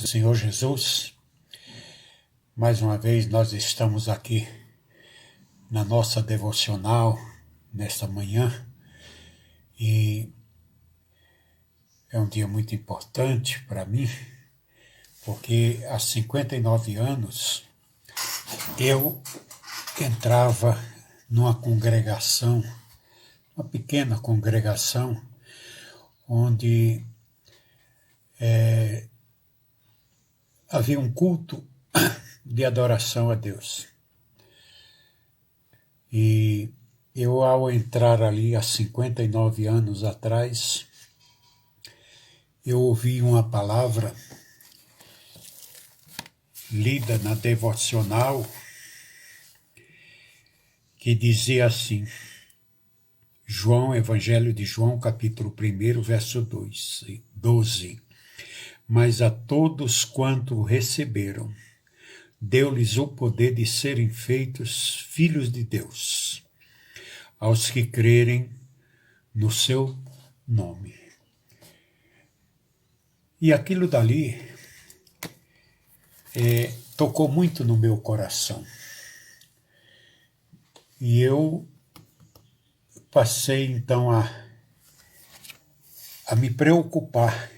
Do Senhor Jesus, mais uma vez nós estamos aqui na nossa devocional nesta manhã e é um dia muito importante para mim, porque há 59 anos eu entrava numa congregação, uma pequena congregação, onde havia um culto de adoração a Deus. E eu, ao entrar ali há 59 anos atrás, eu ouvi uma palavra lida na devocional que dizia assim, Evangelho de João, capítulo 1, verso 12. Mas a todos quanto o receberam, deu-lhes o poder de serem feitos filhos de Deus, aos que crerem no seu nome. E aquilo dali tocou muito no meu coração. E eu passei então a me preocupar,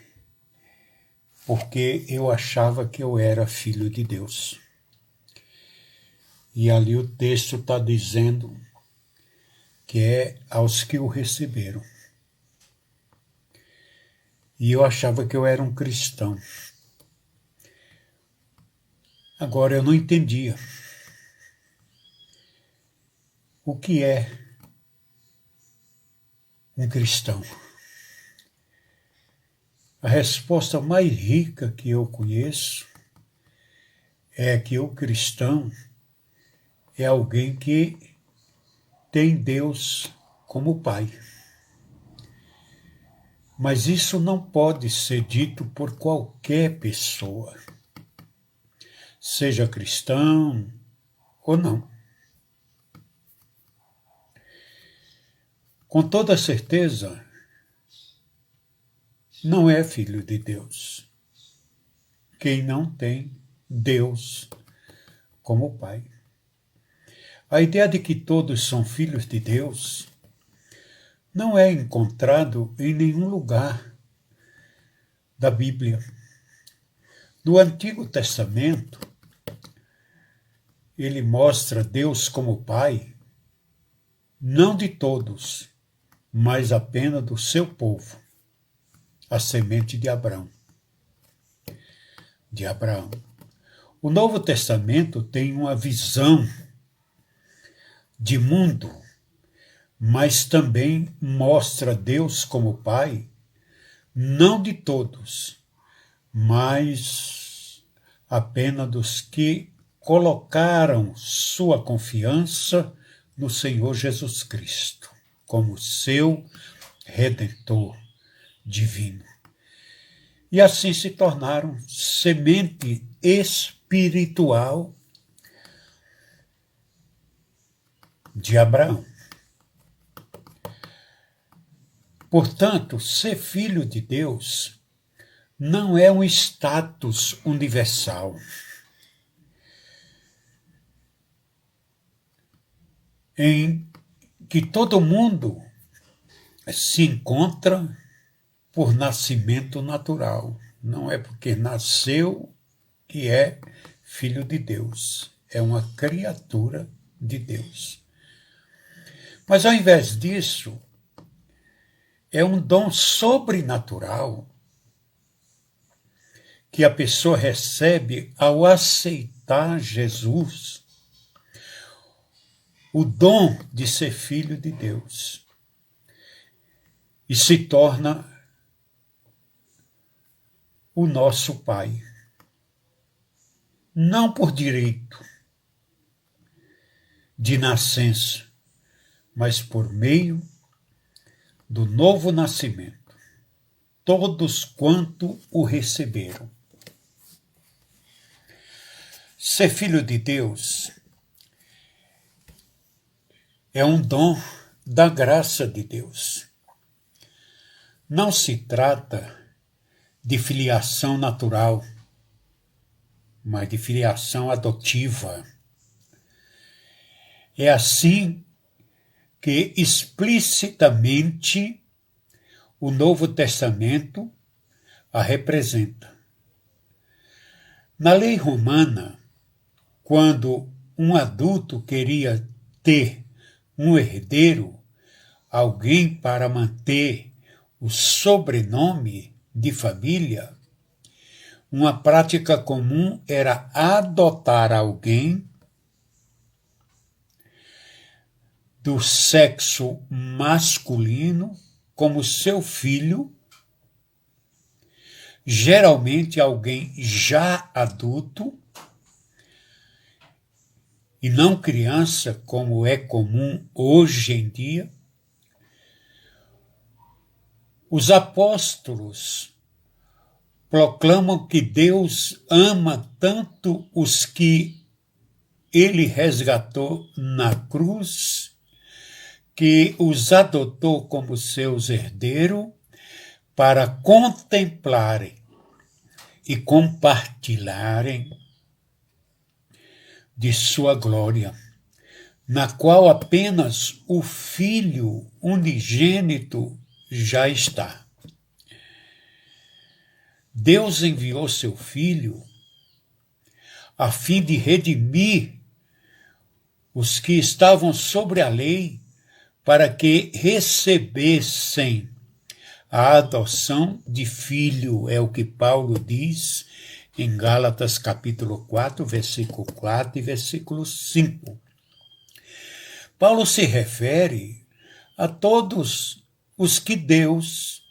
porque eu achava que eu era filho de Deus. E ali o texto está dizendo que é aos que o receberam. E eu achava que eu era um cristão. Agora eu não entendia o que é um cristão. A resposta mais rica que eu conheço é que o cristão é alguém que tem Deus como Pai. Mas isso não pode ser dito por qualquer pessoa, seja cristão ou não. Com toda certeza, não é filho de Deus quem não tem Deus como Pai. A ideia de que todos são filhos de Deus não é encontrado em nenhum lugar da Bíblia. No Antigo Testamento, ele mostra Deus como Pai, não de todos, mas apenas do seu povo, a semente de Abraão. O Novo Testamento tem uma visão de mundo, mas também mostra Deus como Pai, não de todos, mas apenas dos que colocaram sua confiança no Senhor Jesus Cristo, como seu Redentor divino. E assim se tornaram semente espiritual de Abraão. Portanto, ser filho de Deus não é um status universal. Em que todo mundo se encontra por nascimento natural. Não é porque nasceu que é filho de Deus. É uma criatura de Deus. Mas ao invés disso, é um dom sobrenatural que a pessoa recebe ao aceitar Jesus, o dom de ser filho de Deus, e se torna o nosso Pai. Não por direito de nascença, mas por meio do novo nascimento, todos quanto o receberam. Ser filho de Deus é um dom da graça de Deus. Não se trata de filiação natural, mas de filiação adotiva. É assim que explicitamente o Novo Testamento a representa. Na lei romana, quando um adulto queria ter um herdeiro, alguém para manter o sobrenome de família, uma prática comum era adotar alguém do sexo masculino como seu filho, geralmente alguém já adulto, e não criança, como é comum hoje em dia. Os apóstolos proclamam que Deus ama tanto os que ele resgatou na cruz, que os adotou como seus herdeiros para contemplarem e compartilharem de sua glória, na qual apenas o Filho unigênito já está. Deus enviou seu Filho a fim de redimir os que estavam sobre a lei, para que recebessem a adoção de filho, é o que Paulo diz em Gálatas capítulo 4, versículo 4 e versículo 5. Paulo se refere a todos os que Deus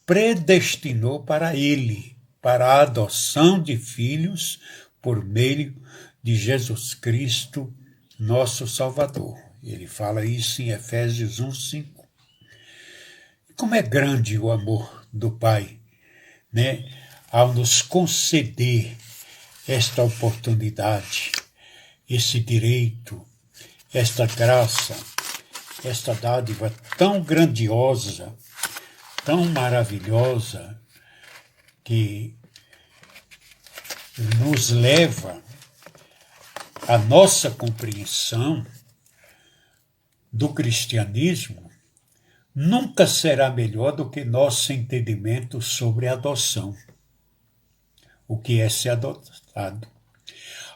predestinou para ele, para a adoção de filhos por meio de Jesus Cristo, nosso Salvador. Ele fala isso em Efésios 1:5. Como é grande o amor do Pai, né? Ao nos conceder esta oportunidade, esse direito, esta graça, esta dádiva tão grandiosa, tão maravilhosa, que nos leva à nossa compreensão do cristianismo, nunca será melhor do que nosso entendimento sobre a adoção. O que é ser adotado?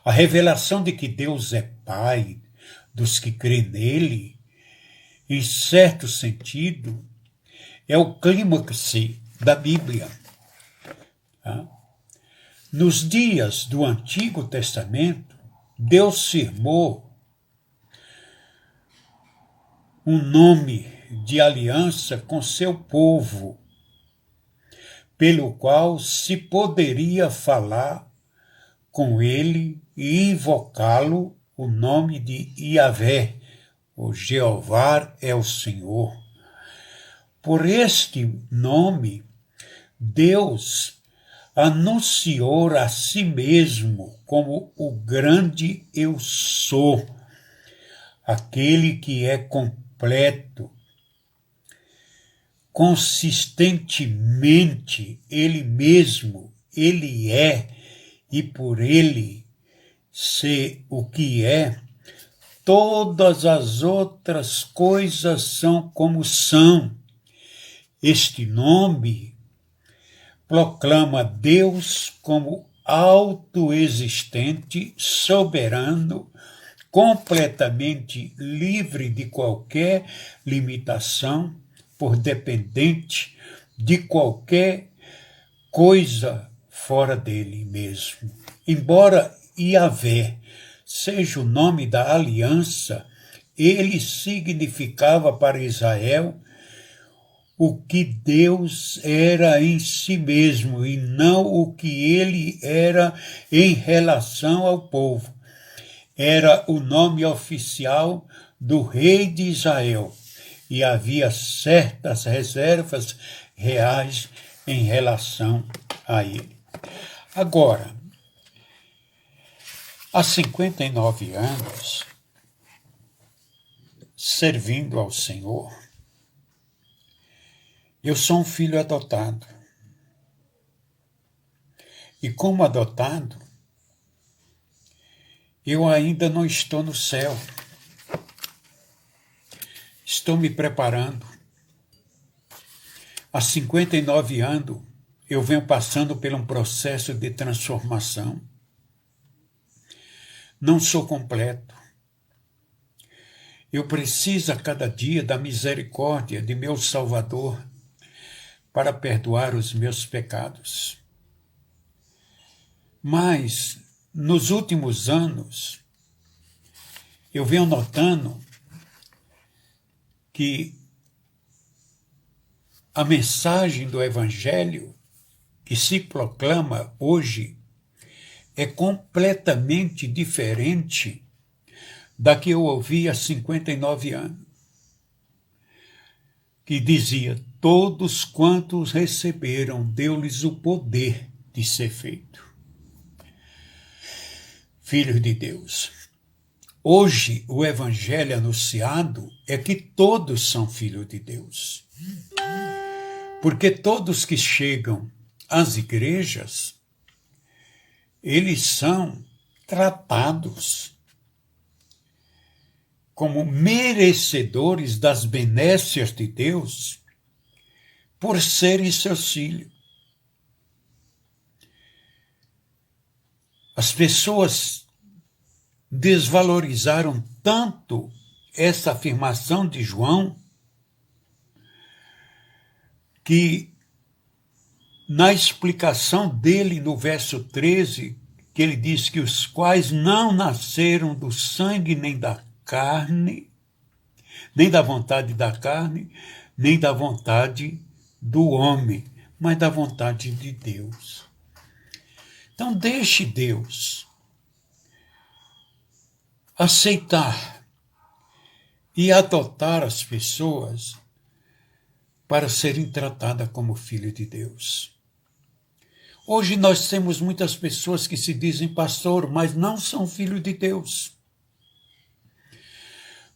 A revelação de que Deus é Pai dos que crêem nele, em certo sentido, é o clímax da Bíblia. Nos dias do Antigo Testamento, Deus firmou um nome de aliança com seu povo, pelo qual se poderia falar com ele e invocá-lo o nome de Yahvé, o Jeová é o Senhor. Por este nome, Deus anunciou a si mesmo como o grande eu sou, aquele que é completo. Consistentemente, ele mesmo, ele é, e por ele ser o que é, todas as outras coisas são como são. Este nome proclama Deus como autoexistente, soberano, completamente livre de qualquer limitação, por dependente de qualquer coisa fora dele mesmo. Embora Yahvé seja o nome da aliança, ele significava para Israel o que Deus era em si mesmo e não o que ele era em relação ao povo. Era o nome oficial do rei de Israel e havia certas reservas reais em relação a ele. Agora, há 59 anos, servindo ao Senhor, eu sou um filho adotado. E como adotado, Eu ainda não estou no céu. Estou me preparando. Há 59 anos, eu venho passando por um processo de transformação. Não sou completo. Eu preciso a cada dia da misericórdia de meu Salvador para perdoar os meus pecados. Mas, nos últimos anos, eu venho notando que a mensagem do Evangelho que se proclama hoje é completamente diferente da que eu ouvi há 59 anos, que dizia: todos quantos receberam, deu-lhes o poder de ser feito filhos de Deus. Hoje, o evangelho anunciado é que todos são filhos de Deus. Porque todos que chegam às igrejas, eles são tratados como merecedores das benécias de Deus por serem seus filhos. As pessoas desvalorizaram tanto essa afirmação de João que na explicação dele no verso 13, que ele diz que os quais não nasceram do sangue nem da carne, nem da vontade da carne, nem da vontade do homem, mas da vontade de Deus. Então deixe Deus aceitar e adotar as pessoas para serem tratadas como filho de Deus. Hoje nós temos muitas pessoas que se dizem pastor, mas não são filhos de Deus.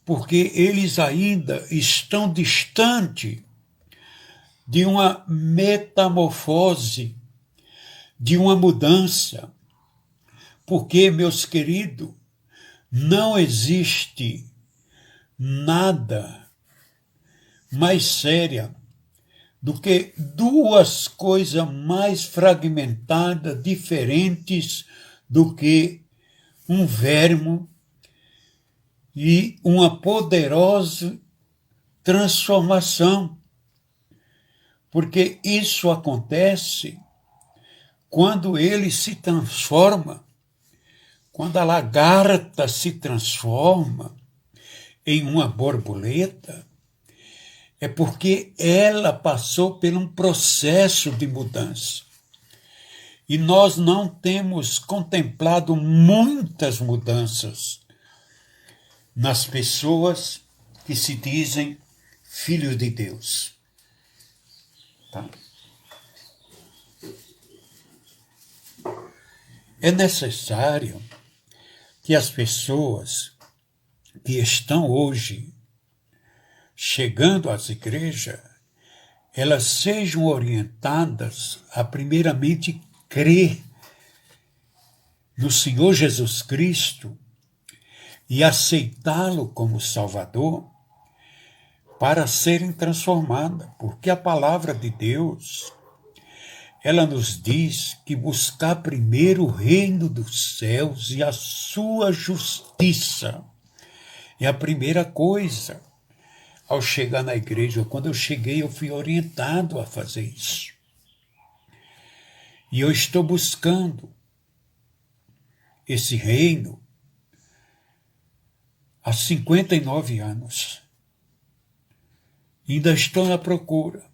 Porque eles ainda estão distantes de uma metamorfose, de uma mudança. Porque, meus queridos, não existe nada mais séria do que duas coisas mais fragmentadas, diferentes do que um verme e uma poderosa transformação. Porque isso acontece quando ele se transforma, quando a lagarta se transforma em uma borboleta, é porque ela passou por um processo de mudança. E nós não temos contemplado muitas mudanças nas pessoas que se dizem filhos de Deus. Tá? É necessário que as pessoas que estão hoje chegando às igrejas, elas sejam orientadas a primeiramente crer no Senhor Jesus Cristo e aceitá-lo como Salvador para serem transformadas, porque a palavra de Deus, ela nos diz que buscar primeiro o reino dos céus e a sua justiça é a primeira coisa. Ao chegar na igreja, quando eu cheguei, eu fui orientado a fazer isso. E eu estou buscando esse reino há 59 anos. Ainda estou na procura.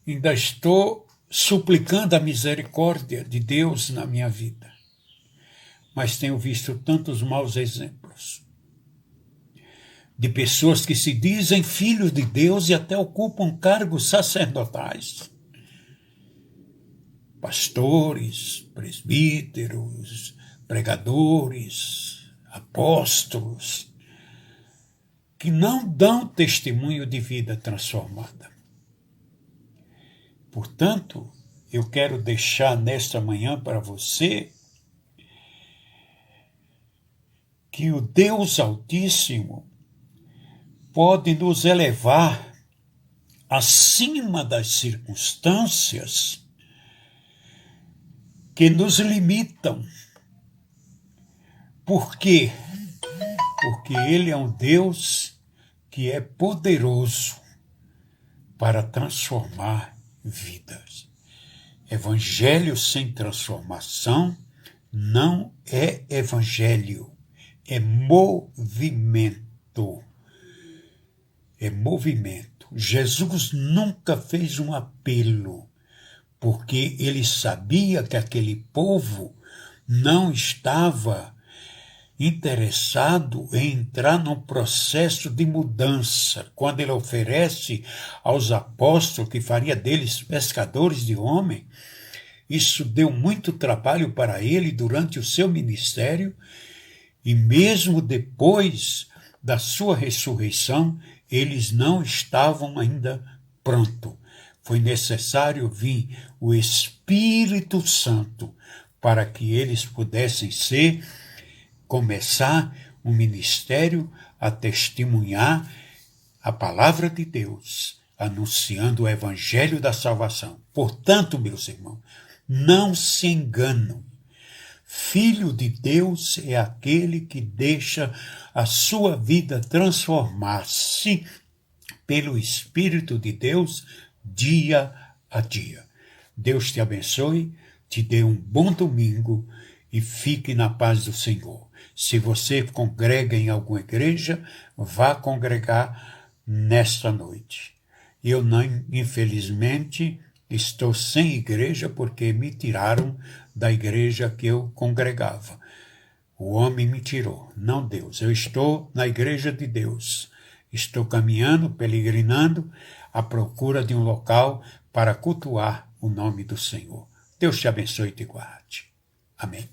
Ainda estou suplicando a misericórdia de Deus na minha vida. Mas tenho visto tantos maus exemplos de pessoas que se dizem filhos de Deus e até ocupam cargos sacerdotais. Pastores, presbíteros, pregadores, apóstolos, que não dão testemunho de vida transformada. Portanto, eu quero deixar nesta manhã para você que o Deus Altíssimo pode nos elevar acima das circunstâncias que nos limitam. Por quê? Porque Ele é um Deus que é poderoso para transformar vidas. Evangelho sem transformação não é evangelho, é movimento. É movimento. Jesus nunca fez um apelo, porque ele sabia que aquele povo não estava interessado em entrar num processo de mudança. Quando ele oferece aos apóstolos que faria deles pescadores de homem, isso deu muito trabalho para ele durante o seu ministério, e mesmo depois da sua ressurreição, eles não estavam ainda prontos. Foi necessário vir o Espírito Santo para que eles pudessem começar um ministério a testemunhar a palavra de Deus, anunciando o evangelho da salvação. Portanto, meus irmãos, não se enganam. Filho de Deus é aquele que deixa a sua vida transformar-se pelo Espírito de Deus dia a dia. Deus te abençoe, te dê um bom domingo e fique na paz do Senhor. Se você congrega em alguma igreja, vá congregar nesta noite. Eu não, infelizmente, estou sem igreja porque me tiraram da igreja que eu congregava. O homem me tirou, não Deus. Eu estou na igreja de Deus. Estou caminhando, peregrinando, à procura de um local para cultuar o nome do Senhor. Deus te abençoe e te guarde. Amém.